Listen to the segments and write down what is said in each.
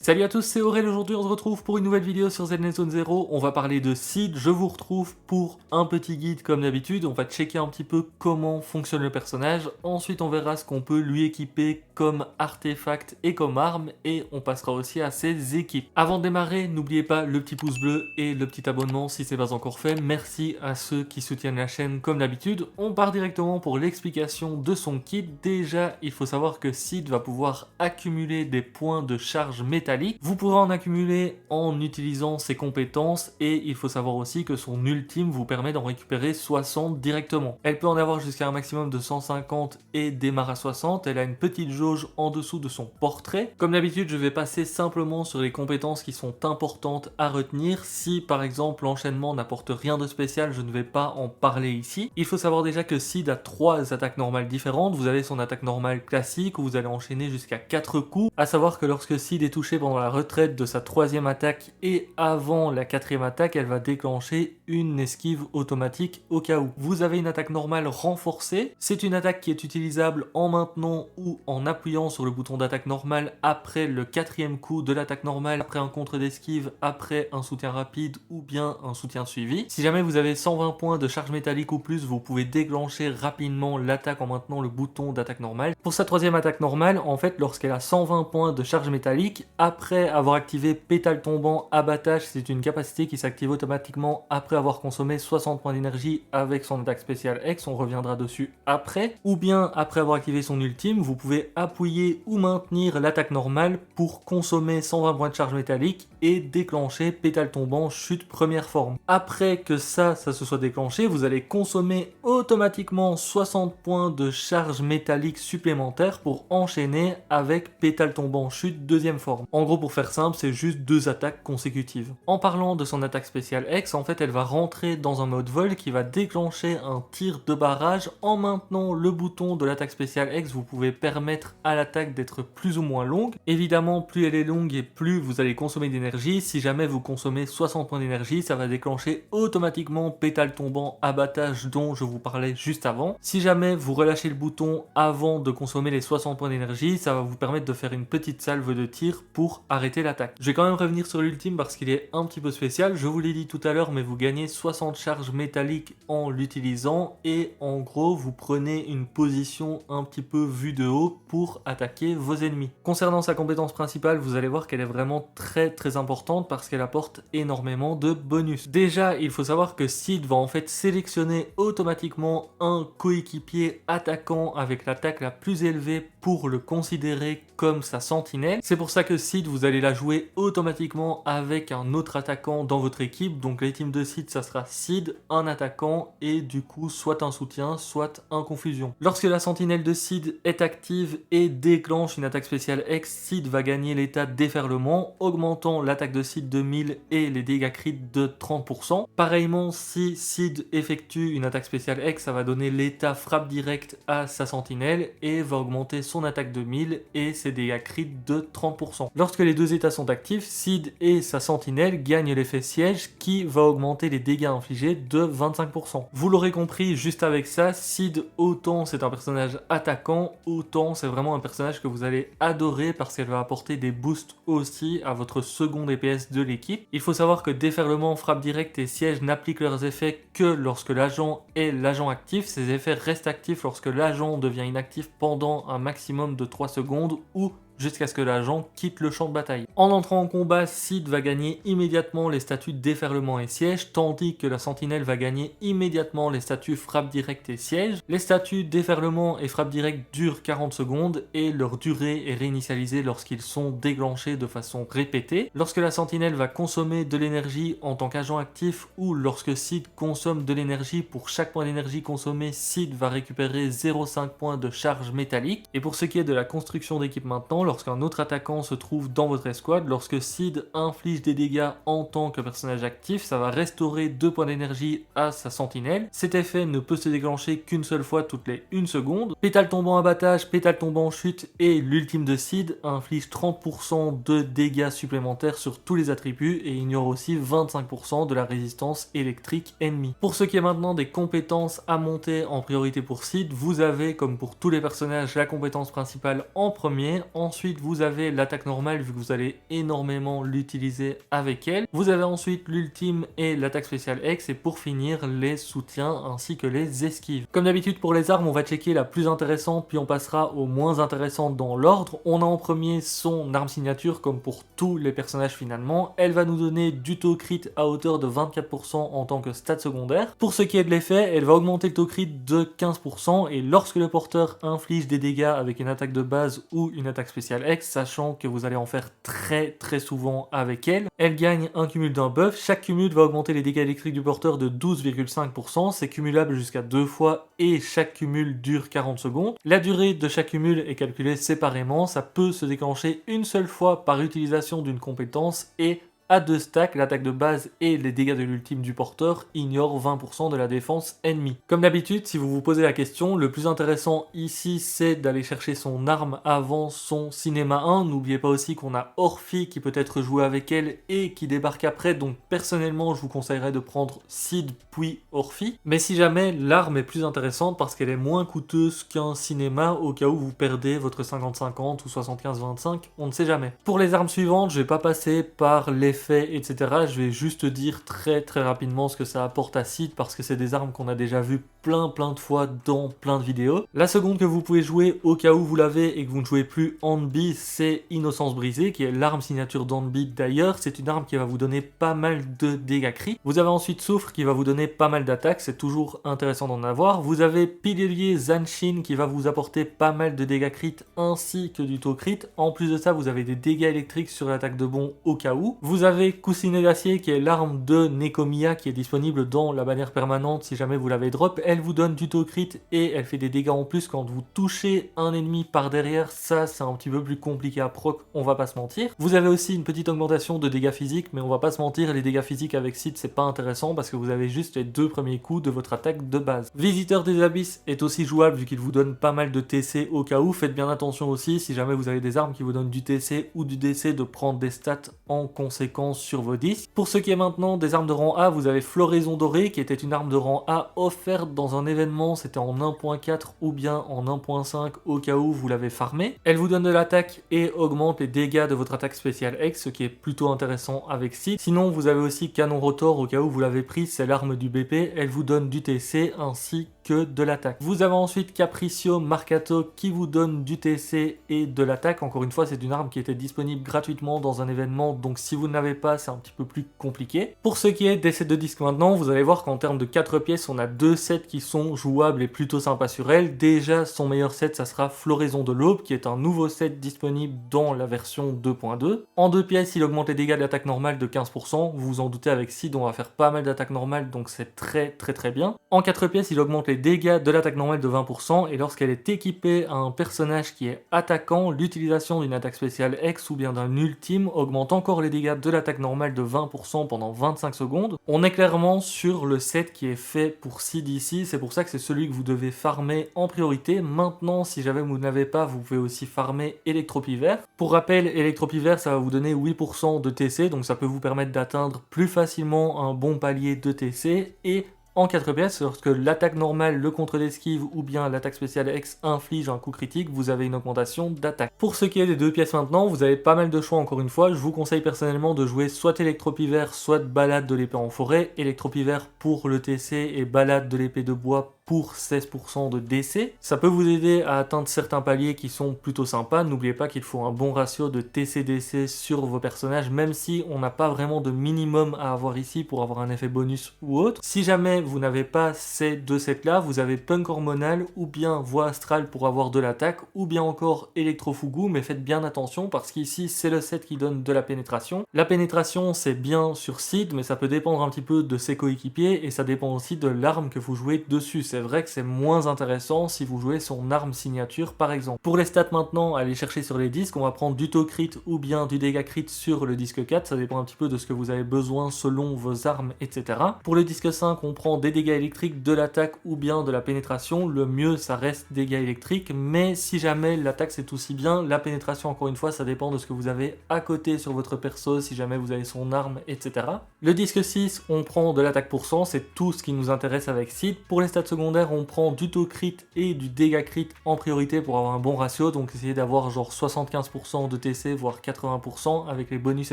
Salut à tous, c'est Aurel, aujourd'hui on se retrouve pour une nouvelle vidéo sur Zenless Zone Zero. On va parler de Seed, je vous retrouve pour un petit guide comme d'habitude. On va checker un petit peu comment fonctionne le personnage. Ensuite on verra ce qu'on peut lui équiper comme artefact et comme arme. Et on passera aussi à ses équipes. Avant de démarrer, n'oubliez pas le petit pouce bleu et le petit abonnement si ce n'est pas encore fait. Merci à ceux qui soutiennent la chaîne comme d'habitude. On part directement pour l'explication de son kit. Déjà, il faut savoir que Seed va pouvoir accumuler des points de charge métallique. Vous pourrez en accumuler en utilisant ses compétences et il faut savoir aussi que son ultime vous permet d'en récupérer 60 directement. Elle peut en avoir jusqu'à un maximum de 150 et démarre à 60. Elle a une petite jauge en dessous de son portrait. Comme d'habitude, je vais passer simplement sur les compétences qui sont importantes à retenir. Si par exemple l'enchaînement n'apporte rien de spécial, je ne vais pas en parler ici. Il faut savoir déjà que Seed a 3 attaques normales différentes. Vous avez son attaque normale classique où vous allez enchaîner jusqu'à 4 coups. À savoir que lorsque Seed est touché pendant la retraite de sa 3e attaque et avant la 4e attaque, elle va déclencher une esquive automatique au cas où. Vous avez une attaque normale renforcée. C'est une attaque qui est utilisable en maintenant ou en appuyant sur le bouton d'attaque normale après le 4e coup de l'attaque normale, après un contre d'esquive, après un soutien rapide ou bien un soutien suivi. Si jamais vous avez 120 points de charge métallique ou plus, vous pouvez déclencher rapidement l'attaque en maintenant le bouton d'attaque normale. Pour sa 3e attaque normale, en fait, lorsqu'elle a 120 points de charge métallique, après avoir activé pétale tombant, abattage, c'est une capacité qui s'active automatiquement après avoir consommé 60 points d'énergie avec son attaque spéciale X, on reviendra dessus après. Ou bien après avoir activé son ultime, vous pouvez appuyer ou maintenir l'attaque normale pour consommer 120 points de charge métallique et déclencher pétale tombant chute première forme. Après que ça se soit déclenché, vous allez consommer automatiquement 60 points de charge métallique supplémentaires pour enchaîner avec pétale tombant chute deuxième forme. En gros, pour faire simple, c'est juste 2 attaques consécutives. En parlant de son attaque spéciale X, en fait, elle va rentrer dans un mode vol qui va déclencher un tir de barrage. En maintenant le bouton de l'attaque spéciale X, vous pouvez permettre à l'attaque d'être plus ou moins longue. Évidemment, plus elle est longue et plus vous allez consommer d'énergie. Si jamais vous consommez 60 points d'énergie, ça va déclencher automatiquement pétale tombant, abattage dont je vous parlais juste avant. Si jamais vous relâchez le bouton avant de consommer les 60 points d'énergie, ça va vous permettre de faire une petite salve de tir pour arrêter l'attaque. Je vais quand même revenir sur l'ultime parce qu'il est un petit peu spécial. Je vous l'ai dit tout à l'heure, mais vous gagnez 60 charges métalliques en l'utilisant et en gros, vous prenez une position un petit peu vue de haut pour attaquer vos ennemis. Concernant sa compétence principale, vous allez voir qu'elle est vraiment très importante parce qu'elle apporte énormément de bonus. Déjà, il faut savoir que Seed va en fait sélectionner automatiquement un coéquipier attaquant avec l'attaque la plus élevée pour le considérer comme sa sentinelle. C'est pour ça que Seed, vous allez la jouer automatiquement avec un autre attaquant dans votre équipe. Donc les teams de Seed, ça sera Seed, un attaquant et du coup soit un soutien, soit un confusion. Lorsque la sentinelle de Seed est active et déclenche une attaque spéciale X, Seed va gagner l'état déferlement, augmentant l'attaque de Seed de 1000 et les dégâts crit de 30%. Pareillement, si Seed effectue une attaque spéciale X, ça va donner l'état frappe directe à sa sentinelle et va augmenter son attaque de 1000 et ses dégâts crit de 30%. Lorsque les deux états sont actifs, Seed et sa sentinelle gagnent l'effet siège qui va augmenter les dégâts infligés de 25%. Vous l'aurez compris, juste avec ça, Seed, autant c'est un personnage attaquant, autant c'est vraiment un personnage que vous allez adorer parce qu'elle va apporter des boosts aussi à votre second DPS de l'équipe. Il faut savoir que déferlement, frappe directe et siège n'appliquent leurs effets que lorsque l'agent est l'agent actif. Ces effets restent actifs lorsque l'agent devient inactif pendant un maximum de 3 secondes ou jusqu'à ce que l'agent quitte le champ de bataille. En entrant en combat, Seed va gagner immédiatement les statuts déferlement et siège, tandis que la sentinelle va gagner immédiatement les statuts frappe directe et siège. Les statuts déferlement et frappe directe durent 40 secondes et leur durée est réinitialisée lorsqu'ils sont déclenchés de façon répétée. Lorsque la sentinelle va consommer de l'énergie en tant qu'agent actif ou lorsque Seed consomme de l'énergie, pour chaque point d'énergie consommé, Seed va récupérer 0,5 points de charge métallique. Et pour ce qui est de la construction d'équipe maintenant, lorsqu'un autre attaquant se trouve dans votre escouade, lorsque Seed inflige des dégâts en tant que personnage actif, ça va restaurer 2 points d'énergie à sa sentinelle. Cet effet ne peut se déclencher qu'une seule fois toutes les 1 seconde. Pétale tombant abattage, pétale tombant chute et l'ultime de Seed inflige 30% de dégâts supplémentaires sur tous les attributs et ignore aussi 25% de la résistance électrique ennemie. Pour ce qui est maintenant des compétences à monter en priorité pour Seed, vous avez comme pour tous les personnages la compétence principale en premier, ensuite Ensuite, vous avez l'attaque normale vu que vous allez énormément l'utiliser avec elle. Vous avez ensuite l'ultime et l'attaque spéciale X, et pour finir, les soutiens ainsi que les esquives. Comme d'habitude pour les armes, on va checker la plus intéressante, puis on passera aux moins intéressantes dans l'ordre. On a en premier son arme signature, comme pour tous les personnages finalement. Elle va nous donner du taux crit à hauteur de 24% en tant que stat secondaire. Pour ce qui est de l'effet, elle va augmenter le taux crit de 15%, et lorsque le porteur inflige des dégâts avec une attaque de base ou une attaque spéciale X, sachant que vous allez en faire très souvent avec elle, elle gagne un cumul d'un buff. Chaque cumul va augmenter les dégâts électriques du porteur de 12,5%, c'est cumulable jusqu'à 2 fois et chaque cumul dure 40 secondes. La durée de chaque cumul est calculée séparément, ça peut se déclencher une seule fois par utilisation d'une compétence, et à 2 stacks, l'attaque de base et les dégâts de l'ultime du porteur ignorent 20% de la défense ennemie. Comme d'habitude, si vous vous posez la question, le plus intéressant ici c'est d'aller chercher son arme avant son cinéma 1. N'oubliez pas aussi qu'on a Orphi qui peut être joué avec elle et qui débarque après, donc personnellement je vous conseillerais de prendre Sid puis Orphi. Mais si jamais, l'arme est plus intéressante parce qu'elle est moins coûteuse qu'un cinéma au cas où vous perdez votre 50-50 ou 75-25, on ne sait jamais. Pour les armes suivantes, je vais pas passer par les etc. Je vais juste dire très rapidement ce que ça apporte à Sid parce que c'est des armes qu'on a déjà vues plein de fois dans plein de vidéos. La seconde que vous pouvez jouer au cas où vous l'avez et que vous ne jouez plus Handby, c'est Innocence Brisée, qui est l'arme signature d'Handby d'ailleurs. C'est une arme qui va vous donner pas mal de dégâts crit. Vous avez ensuite Souffre qui va vous donner pas mal d'attaques, c'est toujours intéressant d'en avoir. Vous avez Pilier Zanshin qui va vous apporter pas mal de dégâts crit ainsi que du taux crit. En plus de ça, vous avez des dégâts électriques sur l'attaque de bon au cas où. Vous avez Coussinet d'acier qui est l'arme de Nekomiya qui est disponible dans la bannière permanente si jamais vous l'avez drop. Elle vous donne du taux crit et elle fait des dégâts en plus quand vous touchez un ennemi par derrière. Ça c'est un petit peu plus compliqué à proc, on va pas se mentir. Vous avez aussi une petite augmentation de dégâts physiques, mais on va pas se mentir, les dégâts physiques avec Sid c'est pas intéressant parce que vous avez juste les 2 premiers coups de votre attaque de base. Visiteur des abysses est aussi jouable vu qu'il vous donne pas mal de TC au cas où. Faites bien attention aussi si jamais vous avez des armes qui vous donnent du TC ou du DC de prendre des stats en conséquence sur vos disques. Pour ce qui est maintenant des armes de rang A, vous avez Floraison Dorée qui était une arme de rang A offerte dans un événement, c'était en 1.4 ou bien en 1.5 au cas où vous l'avez farmé. Elle vous donne de l'attaque et augmente les dégâts de votre attaque spéciale X, ce qui est plutôt intéressant avec Sid. Sinon vous avez aussi Canon Rotor au cas où vous l'avez pris, c'est l'arme du BP, elle vous donne du TC ainsi que de l'attaque. Vous avez ensuite Capriccio Marcato qui vous donne du TC et de l'attaque. Encore une fois, c'est une arme qui était disponible gratuitement dans un événement, donc si vous ne l'avez pas, c'est un petit peu plus compliqué. Pour ce qui est des sets de disques maintenant, vous allez voir qu'en termes de 4 pièces, on a 2 sets qui sont jouables et plutôt sympas sur elle. Déjà, son meilleur set, ça sera Floraison de l'Aube, qui est un nouveau set disponible dans la version 2.2. En 2 pièces, il augmente les dégâts d'attaque normale de 15%. Vous vous en doutez, avec Sid, on va faire pas mal d'attaques normales, donc c'est très bien. En 4 pièces, il augmente les dégâts de l'attaque normale de 20%, et lorsqu'elle est équipée à un personnage qui est attaquant, l'utilisation d'une attaque spéciale X ou bien d'un ultime augmente encore les dégâts de l'attaque normale de 20% pendant 25 secondes. On est clairement sur le set qui est fait pour Sid ici, c'est pour ça que c'est celui que vous devez farmer en priorité. Maintenant, si jamais vous ne l'avez pas, vous pouvez aussi farmer Électropivert. Pour rappel, Électropivert, ça va vous donner 8% de TC, donc ça peut vous permettre d'atteindre plus facilement un bon palier de TC, et en 4 pièces, lorsque l'attaque normale, le contre d'esquive ou bien l'attaque spéciale X inflige un coup critique, vous avez une augmentation d'attaque. Pour ce qui est des 2 pièces maintenant, vous avez pas mal de choix encore une fois. Je vous conseille personnellement de jouer soit Électropivert, soit Balade de l'épée en forêt. Électropivert pour le TC et Balade de l'épée de bois pour 16% de DC. Ça peut vous aider à atteindre certains paliers qui sont plutôt sympas. N'oubliez pas qu'il faut un bon ratio de TC-DC sur vos personnages, même si on n'a pas vraiment de minimum à avoir ici pour avoir un effet bonus ou autre. Si jamais vous n'avez pas ces 2 sets là, vous avez Punk Hormonal ou bien Voix Astrale pour avoir de l'attaque, ou bien encore Électrofougou, mais faites bien attention parce qu'ici c'est le set qui donne de la pénétration. La pénétration c'est bien sur Sid, mais ça peut dépendre un petit peu de ses coéquipiers et ça dépend aussi de l'arme que vous jouez dessus. C'est vrai que c'est moins intéressant si vous jouez son arme signature par exemple. Pour les stats maintenant, allez chercher sur les disques, on va prendre du taux crit ou bien du dégât crit sur le disque 4, ça dépend un petit peu de ce que vous avez besoin selon vos armes, etc. Pour le disque 5, on prend des dégâts électriques, de l'attaque ou bien de la pénétration. Le mieux ça reste dégâts électriques, mais si jamais l'attaque c'est aussi bien, la pénétration encore une fois ça dépend de ce que vous avez à côté sur votre perso, si jamais vous avez son arme, etc. Le disque 6, on prend de l'attaque %, c'est tout ce qui nous intéresse avec Sid. Pour les stats secondaires, secondaire, on prend du taux crit et du dégât crit en priorité pour avoir un bon ratio, donc essayez d'avoir genre 75% de TC, voire 80% avec les bonus,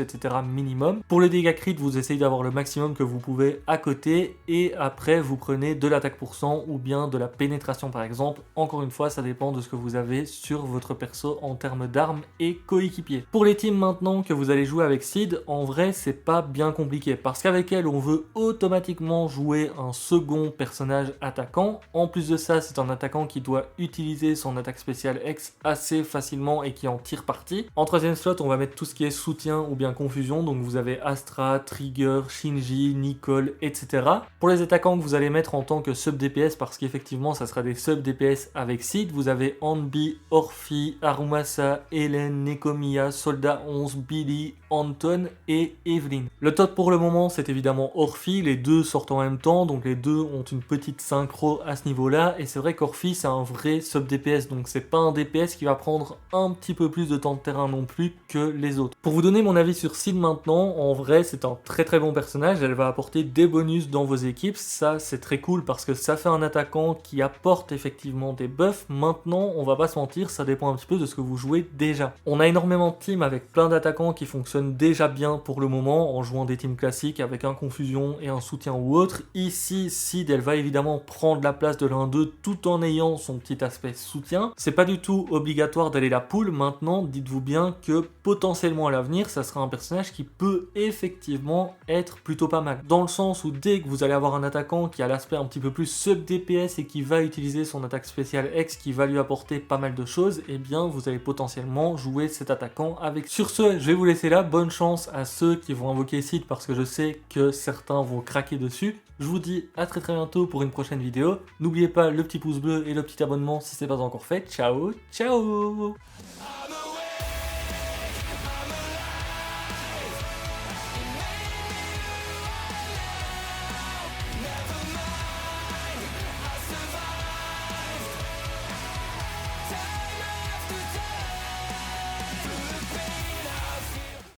etc. minimum. Pour le dégât crit, vous essayez d'avoir le maximum que vous pouvez à côté, et après vous prenez de l'attaque % ou bien de la pénétration par exemple. Encore une fois, ça dépend de ce que vous avez sur votre perso en termes d'armes et coéquipiers. Pour les teams maintenant que vous allez jouer avec Sid, en vrai c'est pas bien compliqué, parce qu'avec elle on veut automatiquement jouer un second personnage attaquant. En plus de ça, c'est un attaquant qui doit utiliser son attaque spéciale X assez facilement et qui en tire parti. En troisième slot, on va mettre tout ce qui est soutien ou bien confusion, donc vous avez Astra, Trigger, Shinji, Nicole, etc. Pour les attaquants que vous allez mettre en tant que sub DPS, parce qu'effectivement ça sera des sub DPS avec Sid, vous avez Hanbi, Orphi, Arumasa, Hélène, Nekomiya, Soldat 11, Billy, Anton et Evelyn. Le top pour le moment c'est évidemment Orphi, les deux sortent en même temps, donc les deux ont une petite synchro à ce niveau-là, et c'est vrai qu'Orphi c'est un vrai sub DPS, donc c'est pas un DPS qui va prendre un petit peu plus de temps de terrain non plus que les autres. Pour vous donner mon avis sur Sid maintenant, en vrai c'est un très bon personnage, elle va apporter des bonus dans vos équipes, ça c'est très cool parce que ça fait un attaquant qui apporte effectivement des buffs. Maintenant on va pas se mentir, ça dépend un petit peu de ce que vous jouez déjà. On a énormément de teams avec plein d'attaquants qui fonctionnent déjà bien pour le moment en jouant des teams classiques avec un confusion et un soutien ou autre. Ici, Sid, elle va évidemment prendre la place de l'un d'eux tout en ayant son petit aspect soutien. C'est pas du tout obligatoire d'aller la pull. Maintenant, dites-vous bien que potentiellement à l'avenir, ça sera un personnage qui peut effectivement être plutôt pas mal. Dans le sens où dès que vous allez avoir un attaquant qui a l'aspect un petit peu plus sub DPS et qui va utiliser son attaque spéciale X qui va lui apporter pas mal de choses, eh bien vous allez potentiellement jouer cet attaquant avec. Sur ce, je vais vous laisser là. Bonne chance à ceux qui vont invoquer Sid parce que je sais que certains vont craquer dessus. Je vous dis à très bientôt pour une prochaine vidéo. N'oubliez pas le petit pouce bleu et le petit abonnement si ce n'est pas encore fait. Ciao, ciao!